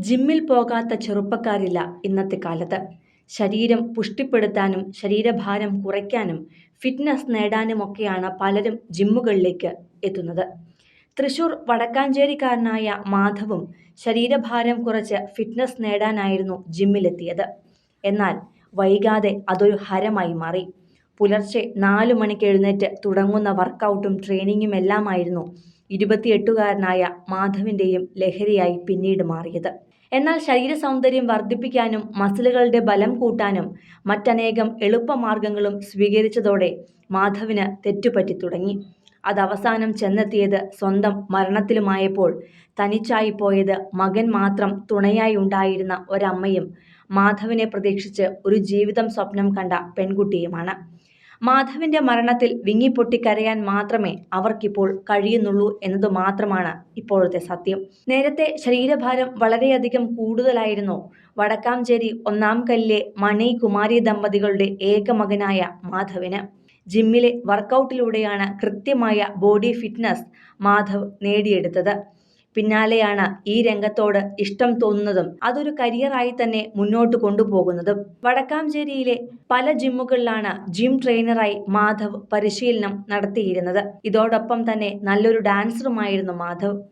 ജിമ്മിൽ പോകാത്ത ചെറുപ്പക്കാരില്ല ഇന്നത്തെ കാലത്ത്. ശരീരം പുഷ്ടിപ്പെടുത്താനും ശരീരഭാരം കുറയ്ക്കാനും ഫിറ്റ്നസ് നേടാനുമൊക്കെയാണ് പലരും ജിമ്മുകളിലേക്ക് എത്തുന്നത്. തൃശൂർ വടക്കാഞ്ചേരിക്കാരനായ മാധവും ശരീരഭാരം കുറച്ച് ഫിറ്റ്നസ് നേടാനായിരുന്നു ജിമ്മിലെത്തിയത്. എന്നാൽ വൈകാതെ അതൊരു ഹരമായി മാറി. പുലർച്ചെ 4 മണിക്ക് എഴുന്നേറ്റ് തുടങ്ങുന്ന വർക്കൗട്ടും ട്രെയിനിങ്ങുമെല്ലാമായിരുന്നു 28കാരനായ മാധവിൻ്റെയും ലഹരിയായി പിന്നീട് മാറിയത്. എന്നാൽ ശരീര സൗന്ദര്യം വർദ്ധിപ്പിക്കാനും മസിലുകളുടെ ബലം കൂട്ടാനും മറ്റനേകം എളുപ്പമാർഗങ്ങളും സ്വീകരിച്ചതോടെ മാധവിന് തെറ്റുപറ്റി തുടങ്ങി. അതവസാനം ചെന്നെത്തിയത് സ്വന്തം മരണത്തിലുമായപ്പോൾ തനിച്ചായിപ്പോയത് മകൻ മാത്രം തുണയായി ഉണ്ടായിരുന്ന ഒരമ്മയും മാധവിനെ പ്രതീക്ഷിച്ച് ഒരു ജീവിതം സ്വപ്നം കണ്ട പെൺകുട്ടിയുമാണ്. മാധവിന്റെ മരണത്തിൽ വിങ്ങിപ്പൊട്ടിക്കരയാൻ മാത്രമേ അവർക്കിപ്പോൾ കഴിയുന്നുള്ളൂ എന്നതു മാത്രമാണ് ഇപ്പോഴത്തെ സത്യം. നേരത്തെ ശരീരഭാരം വളരെയധികം കൂടുതലായിരുന്നു വടക്കാഞ്ചേരി ഒന്നാം കല്ലിലെ മണി കുമാരി ദമ്പതികളുടെ ഏക മകനായ മാധവിന്. ജിമ്മിലെ വർക്കൗട്ടിലൂടെയാണ് കൃത്യമായ ബോഡി ഫിറ്റ്നസ് മാധവ് നേടിയെടുത്തത്. പിന്നാലെയാണ് ഈ രംഗത്തോട് ഇഷ്ടം തോന്നുന്നതും അതൊരു കരിയറായി തന്നെ മുന്നോട്ട് കൊണ്ടുപോകുന്നതും. വടക്കാഞ്ചേരിയിലെ പല ജിമ്മുകളിലാണ് ജിം ട്രെയിനറായി മാധവ് പരിശീലനം നടത്തിയിരുന്നത്. ഇതോടൊപ്പം തന്നെ നല്ലൊരു ഡാൻസറുമായിരുന്നു മാധവ്.